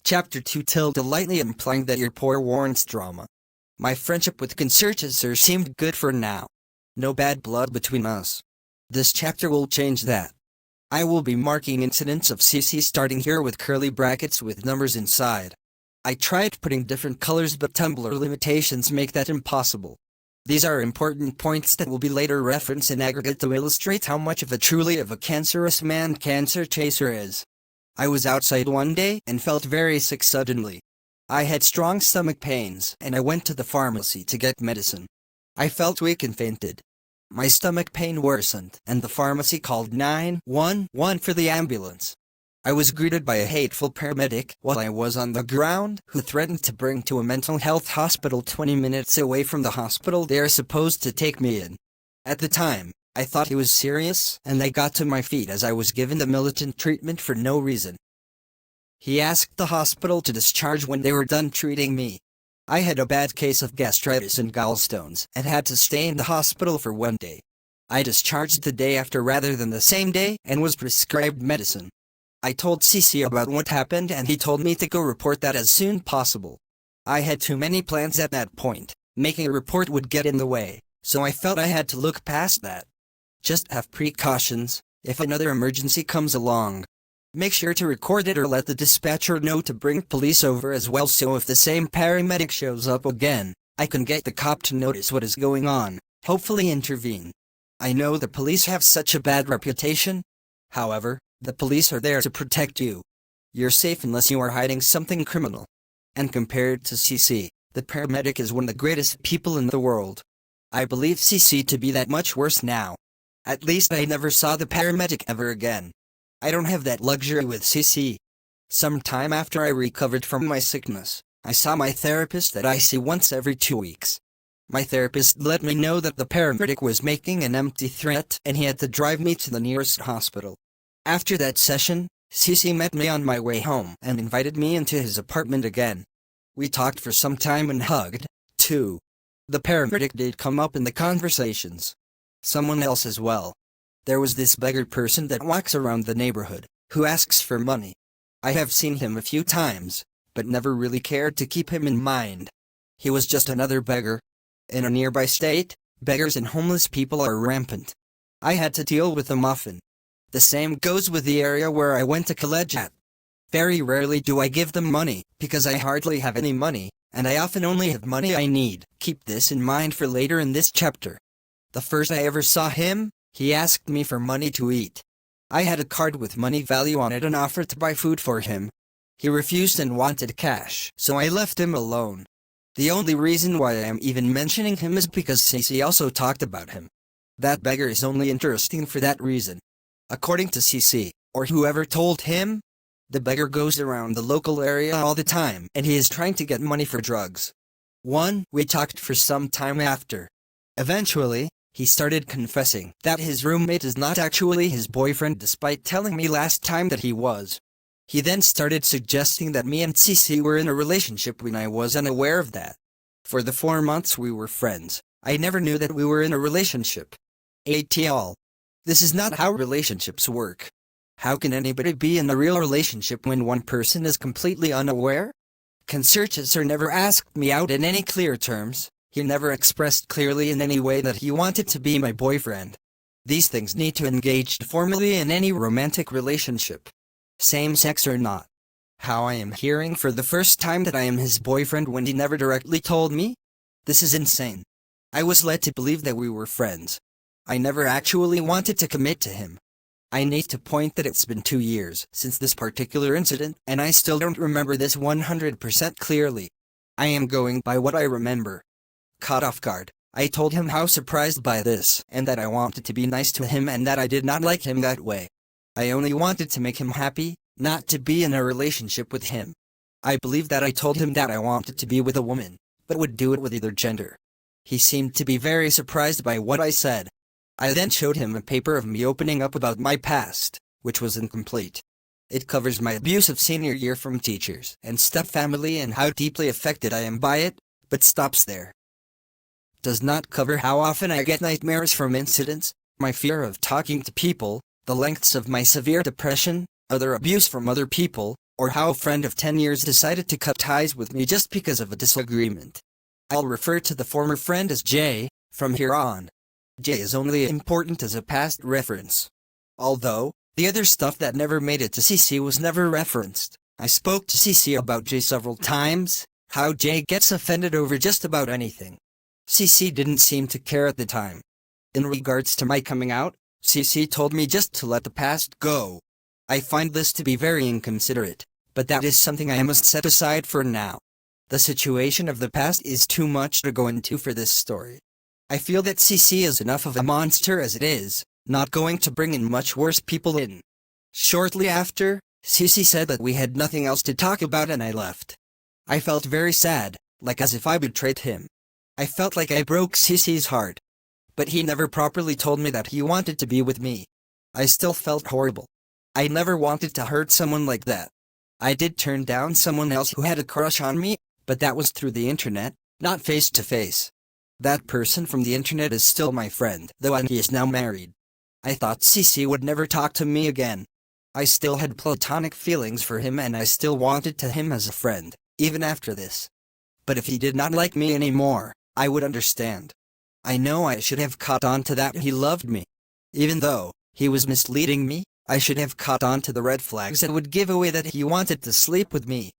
Chapter 2 tilde lightly implying that your poor warrants drama. My friendship with CancerChaser seemed good for now. No bad blood between us. This chapter will change that. I will be marking incidents of CC starting here with curly brackets with numbers inside. I tried putting different colors but Tumblr limitations make that impossible. These are important points that will be later referenced in aggregate to illustrate how much of a cancerous man CancerChaser is. I was outside one day and felt very sick suddenly. I had strong stomach pains and I went to the pharmacy to get medicine. I felt weak and fainted. My stomach pain worsened and the pharmacy called 911 for the ambulance. I was greeted by a hateful paramedic while I was on the ground who threatened to bring to a mental health hospital 20 minutes away from the hospital they are supposed to take me in. At the time, I thought he was serious and I got to my feet as I was given the militant treatment for no reason. He asked the hospital to discharge when they were done treating me. I had a bad case of gastritis and gallstones and had to stay in the hospital for 1 day. I discharged the day after rather than the same day and was prescribed medicine. I told CC about what happened and he told me to go report that as soon possible. I had too many plans at that point. Making a report would get in the way, so I felt I had to look past that. Just have precautions, if another emergency comes along. Make sure to record it or let the dispatcher know to bring police over as well so if the same paramedic shows up again, I can get the cop to notice what is going on, hopefully intervene. I know the police have such a bad reputation. However, the police are there to protect you. You're safe unless you are hiding something criminal. And compared to CC, the paramedic is one of the greatest people in the world. I believe CC to be that much worse now. At least I never saw the paramedic ever again. I don't have that luxury with CC. Some time after I recovered from my sickness, I saw my therapist that I see once every 2 weeks. My therapist let me know that the paramedic was making an empty threat and he had to drive me to the nearest hospital. After that session, CC met me on my way home and invited me into his apartment again. We talked for some time and hugged, too. The paramedic did come up in the conversations. Someone else as well. There was this beggar person that walks around the neighborhood, who asks for money. I have seen him a few times, but never really cared to keep him in mind. He was just another beggar. In a nearby state, beggars and homeless people are rampant. I had to deal with them often. The same goes with the area where I went to college at. Very rarely do I give them money, because I hardly have any money, and I often only have money I need. Keep this in mind for later in this chapter. The first I ever saw him, he asked me for money to eat. I had a card with money value on it and offered to buy food for him. He refused and wanted cash, so I left him alone. The only reason why I am even mentioning him is because CC also talked about him. That beggar is only interesting for that reason. According to CC, or whoever told him, the beggar goes around the local area all the time and he is trying to get money for drugs. We talked for some time after. Eventually, he started confessing that his roommate is not actually his boyfriend despite telling me last time that he was. He then started suggesting that me and CC were in a relationship when I was unaware of that. For the 4 months we were friends, I never knew that we were in a relationship. ATL. This is not how relationships work. How can anybody be in a real relationship when one person is completely unaware? CancerChaser never asked me out in any clear terms. He never expressed clearly in any way that he wanted to be my boyfriend. These things need to engage formally in any romantic relationship. Same sex or not. How I am hearing for the first time that I am his boyfriend when he never directly told me? This is insane. I was led to believe that we were friends. I never actually wanted to commit to him. I need to point that it's been 2 years since this particular incident and I still don't remember this 100% clearly. I am going by what I remember. Caught off guard, I told him how surprised by this and that I wanted to be nice to him and that I did not like him that way. I only wanted to make him happy, not to be in a relationship with him. I believe that I told him that I wanted to be with a woman, but would do it with either gender. He seemed to be very surprised by what I said. I then showed him a paper of me opening up about my past, which was incomplete. It covers my abusive senior year from teachers and stepfamily and how deeply affected I am by it, but stops there. Does not cover how often I get nightmares from incidents, my fear of talking to people, the lengths of my severe depression, other abuse from other people, or how a friend of 10 years decided to cut ties with me just because of a disagreement. I'll refer to the former friend as J from here on. J is only important as a past reference. Although, the other stuff that never made it to CC was never referenced. I spoke to CC about J several times, how J gets offended over just about anything. CC didn't seem to care at the time. In regards to my coming out, CC told me just to let the past go. I find this to be very inconsiderate, but that is something I must set aside for now. The situation of the past is too much to go into for this story. I feel that CC is enough of a monster as it is, not going to bring in much worse people in. Shortly after, CC said that we had nothing else to talk about and I left. I felt very sad, like as if I betrayed him. I felt like I broke CC's heart. But he never properly told me that he wanted to be with me. I still felt horrible. I never wanted to hurt someone like that. I did turn down someone else who had a crush on me, but that was through the internet, not face to face. That person from the internet is still my friend, though he is now married. I thought CC would never talk to me again. I still had platonic feelings for him and I still wanted to him as a friend, even after this. But if he did not like me anymore, I would understand. I know I should have caught on to that he loved me. Even though he was misleading me, I should have caught on to the red flags that would give away that he wanted to sleep with me.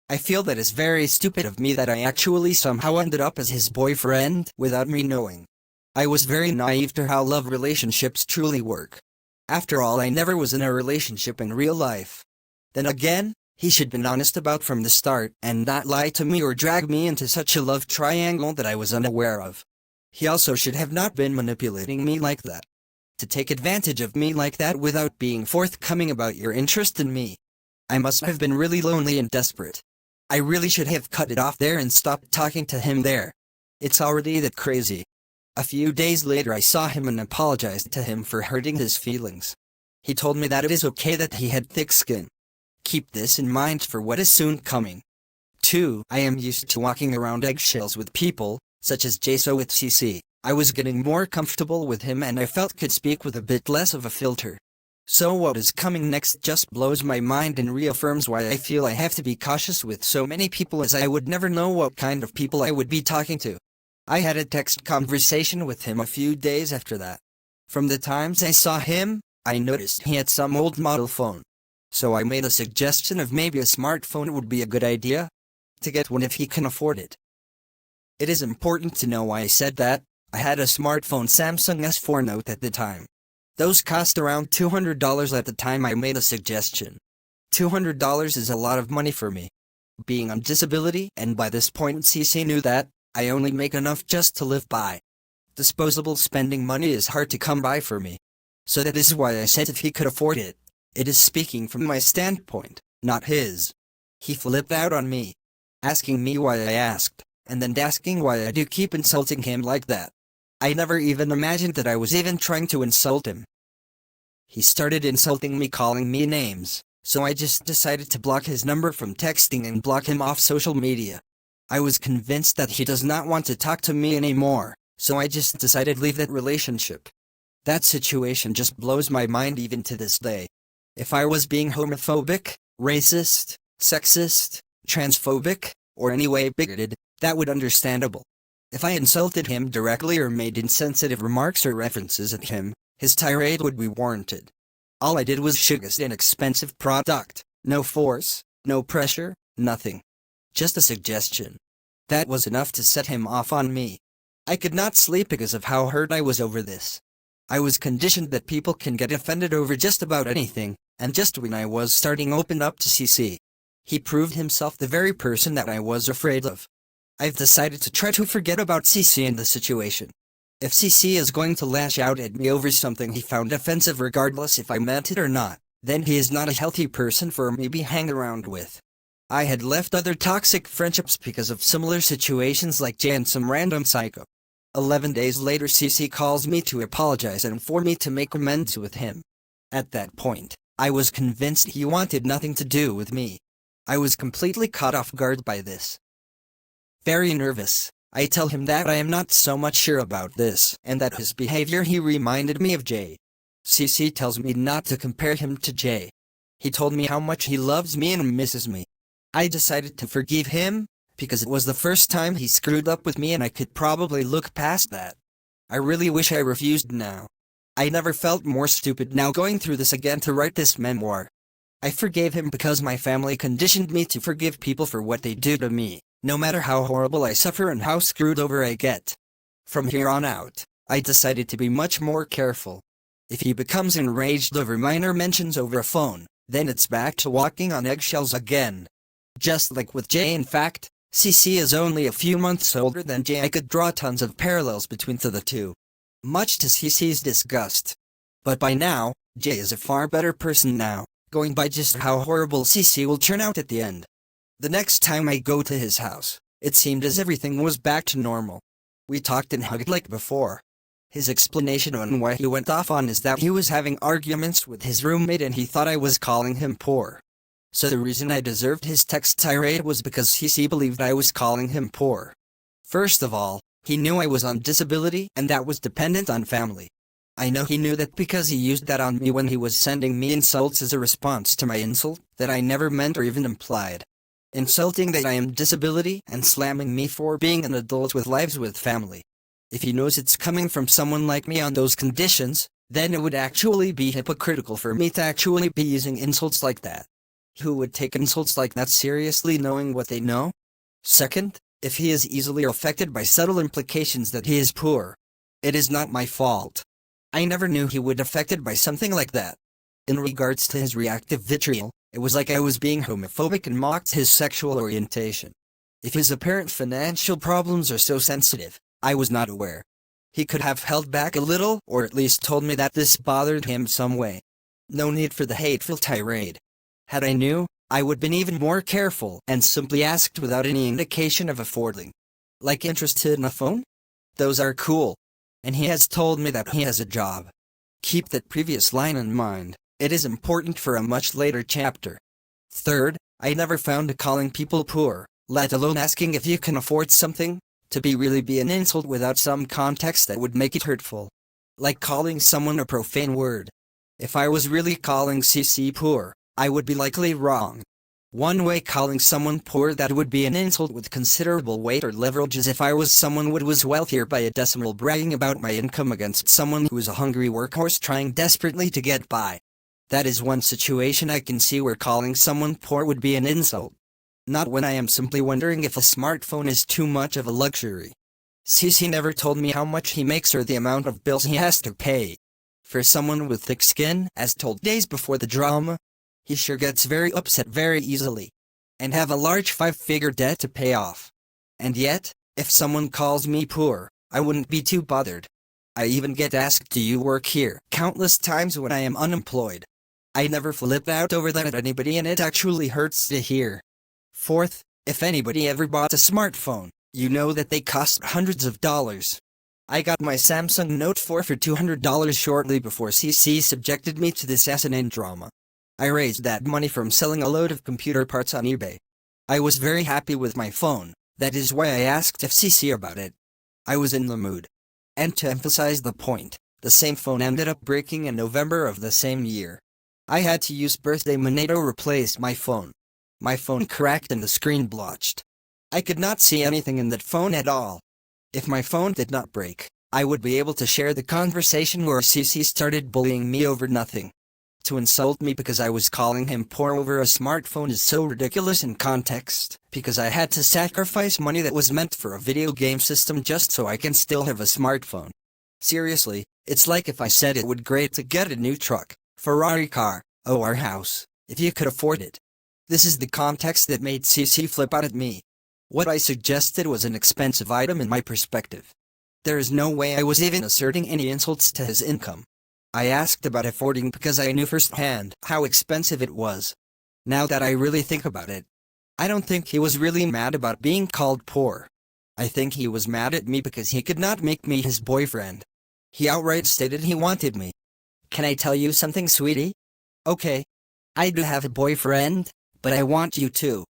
I feel that it's very stupid of me that I actually somehow ended up as his boyfriend without me knowing. I was very naive to how love relationships truly work. After all, I never was in a relationship in real life. Then again, he should have been honest about from the start and not lie to me or drag me into such a love triangle that I was unaware of. He also should have not been manipulating me like that. To take advantage of me like that without being forthcoming about your interest in me. I must have been really lonely and desperate. I really should have cut it off there and stopped talking to him there. It's already that crazy. A few days later I saw him and apologized to him for hurting his feelings. He told me that it is okay that he had thick skin. Keep this in mind for what is soon coming. 2. I am used to walking around eggshells with people, such as J, so with CC, I was getting more comfortable with him and I felt could speak with a bit less of a filter. So what is coming next just blows my mind and reaffirms why I feel I have to be cautious with so many people, as I would never know what kind of people I would be talking to. I had a text conversation with him a few days after that. From the times I saw him, I noticed he had some old model phone. So I made a suggestion of maybe a smartphone would be a good idea. To get one if he can afford it. It is important to know why I said that. I had a smartphone Samsung S4 Note at the time. Those cost around $200 at the time I made a suggestion. $200 is a lot of money for me. Being on disability, and by this point CC knew that, I only make enough just to live by. Disposable spending money is hard to come by for me. So that is why I said if he could afford it. It is speaking from my standpoint, not his. He flipped out on me, asking me why I asked, and then asking why I do keep insulting him like that. I never even imagined that I was even trying to insult him. He started insulting me, calling me names, so I just decided to block his number from texting and block him off social media. I was convinced that he does not want to talk to me anymore, so I just decided to leave that relationship. That situation just blows my mind even to this day. If I was being homophobic, racist, sexist, transphobic, or any way bigoted, that would be understandable. If I insulted him directly or made insensitive remarks or references at him, his tirade would be warranted. All I did was suggest an expensive product, no force, no pressure, nothing. Just a suggestion. That was enough to set him off on me. I could not sleep because of how hurt I was over this. I was conditioned that people can get offended over just about anything, and just when I was starting open up to CC, he proved himself the very person that I was afraid of. I've decided to try to forget about CC and the situation. If CC is going to lash out at me over something he found offensive regardless if I meant it or not, then he is not a healthy person for me to hang around with. I had left other toxic friendships because of similar situations like Jay and some random psycho. 11 days later CC calls me to apologize and for me to make amends with him. At that point, I was convinced he wanted nothing to do with me. I was completely caught off guard by this. Very nervous, I tell him that I am not so much sure about this, and that his behavior he reminded me of Jay. CC tells me not to compare him to Jay. He told me how much he loves me and misses me. I decided to forgive him, because it was the first time he screwed up with me and I could probably look past that. I really wish I refused now. I never felt more stupid now going through this again to write this memoir. I forgave him because my family conditioned me to forgive people for what they do to me, no matter how horrible I suffer and how screwed over I get. From here on out, I decided to be much more careful. If he becomes enraged over minor mentions over a phone, then it's back to walking on eggshells again. Just like with Jay, in fact, CC is only a few months older than Jay. I could draw tons of parallels between the two, much to CC's disgust. But by now, Jay is a far better person now, going by just how horrible CC will turn out at the end. The next time I go to his house, it seemed as everything was back to normal. We talked and hugged like before. His explanation on why he went off on is that he was having arguments with his roommate and he thought I was calling him poor. So the reason I deserved his text tirade was because CC believed I was calling him poor. First of all, he knew I was on disability and that was dependent on family. I know he knew that because he used that on me when he was sending me insults as a response to my insult that I never meant or even implied. Insulting that I am disability and slamming me for being an adult with lives with family. If he knows it's coming from someone like me on those conditions, then it would actually be hypocritical for me to actually be using insults like that. Who would take insults like that seriously knowing what they know? Second, if he is easily affected by subtle implications that he is poor, it is not my fault. I never knew he would affected by something like that. In regards to his reactive vitriol, it was like I was being homophobic and mocked his sexual orientation. If his apparent financial problems are so sensitive, I was not aware. He could have held back a little or at least told me that this bothered him some way. No need for the hateful tirade. Had I knew, I would have been even more careful and simply asked without any indication of affording. Like interested in a phone? Those are cool. And he has told me that he has a job. Keep that previous line in mind. It is important for a much later chapter. Third, I never found calling people poor, let alone asking if you can afford something, to really be an insult without some context that would make it hurtful. Like calling someone a profane word. If I was really calling CC poor, I would be likely wrong. One way calling someone poor that would be an insult with considerable weight or leverage is if I was someone who was wealthier by a decimal bragging about my income against someone who is a hungry workhorse trying desperately to get by. That is one situation I can see where calling someone poor would be an insult. Not when I am simply wondering if a smartphone is too much of a luxury. CC never told me how much he makes or the amount of bills he has to pay. For someone with thick skin, as told days before the drama, he sure gets very upset very easily. And have a large 5-figure debt to pay off. And yet, if someone calls me poor, I wouldn't be too bothered. I even get asked, "Do you work here?" countless times when I am unemployed. I never flip out over that at anybody and it actually hurts to hear. Fourth, if anybody ever bought a smartphone, you know that they cost hundreds of dollars. I got my Samsung Note 4 for $200 shortly before CC subjected me to this asinine drama. I raised that money from selling a load of computer parts on eBay. I was very happy with my phone, that is why I asked FCC about it. I was in the mood. And to emphasize the point, the same phone ended up breaking in November of the same year. I had to use birthday money to replace my phone. My phone cracked and the screen blotched. I could not see anything in that phone at all. If my phone did not break, I would be able to share the conversation where CC started bullying me over nothing. To insult me because I was calling him poor over a smartphone is so ridiculous in context, because I had to sacrifice money that was meant for a video game system just so I can still have a smartphone. Seriously, it's like if I said it would great to get a new truck, Ferrari car, or house, if you could afford it. This is the context that made CC flip out at me. What I suggested was an expensive item in my perspective. There is no way I was even asserting any insults to his income. I asked about affording because I knew firsthand how expensive it was. Now that I really think about it, I don't think he was really mad about being called poor. I think he was mad at me because he could not make me his boyfriend. He outright stated he wanted me. Can I tell you something, sweetie? Okay. I do have a boyfriend, but I want you too.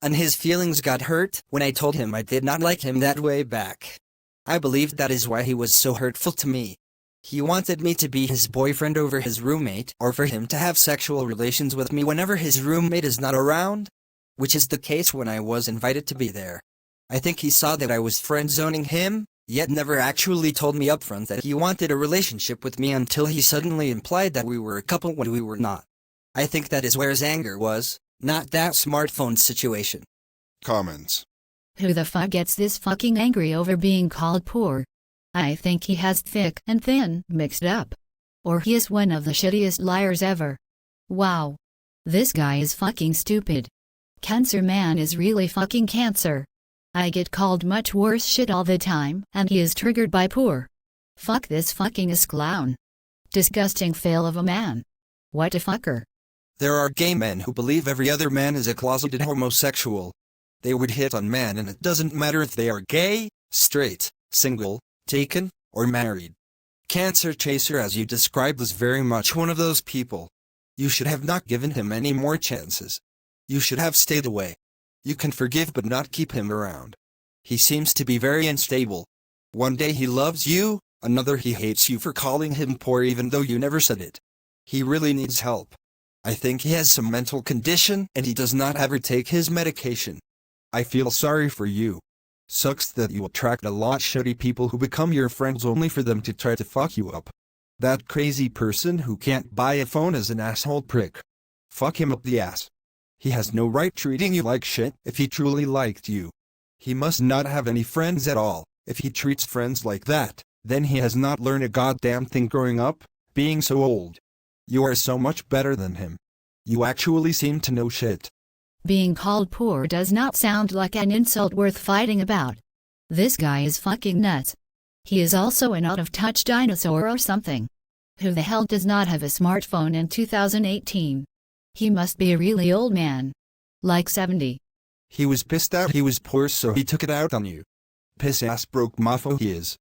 And his feelings got hurt when I told him I did not like him that way back. I believe that is why he was so hurtful to me. He wanted me to be his boyfriend over his roommate, or for him to have sexual relations with me whenever his roommate is not around, which is the case when I was invited to be there. I think he saw that I was friend-zoning him, yet never actually told me upfront that he wanted a relationship with me until he suddenly implied that we were a couple when we were not. I think that is where his anger was, not that smartphone situation. Comments. Who the fuck gets this fucking angry over being called poor? I think he has thick and thin mixed up. Or he is one of the shittiest liars ever. Wow. This guy is fucking stupid. Cancer man is really fucking cancer. I get called much worse shit all the time, and he is triggered by poor. Fuck this fucking ass clown. Disgusting fail of a man. What a fucker. There are gay men who believe every other man is a closeted homosexual. They would hit on men and it doesn't matter if they are gay, straight, single, taken, or married. CancerChaser, as you described, was very much one of those people. You should have not given him any more chances. You should have stayed away. You can forgive but not keep him around. He seems to be very unstable. One day he loves you, another he hates you for calling him poor even though you never said it. He really needs help. I think he has some mental condition and he does not ever take his medication. I feel sorry for you. Sucks that you attract a lot shitty people who become your friends only for them to try to fuck you up. That crazy person who can't buy a phone is an asshole prick. Fuck him up the ass. He has no right treating you like shit if he truly liked you. He must not have any friends at all. If he treats friends like that, then he has not learned a goddamn thing growing up, being so old. You are so much better than him. You actually seem to know shit. Being called poor does not sound like an insult worth fighting about. This guy is fucking nuts. He is also an out-of-touch dinosaur or something. Who the hell does not have a smartphone in 2018? He must be a really old man. Like 70. He was pissed out he was poor so he took it out on you. Piss ass broke mofo he is.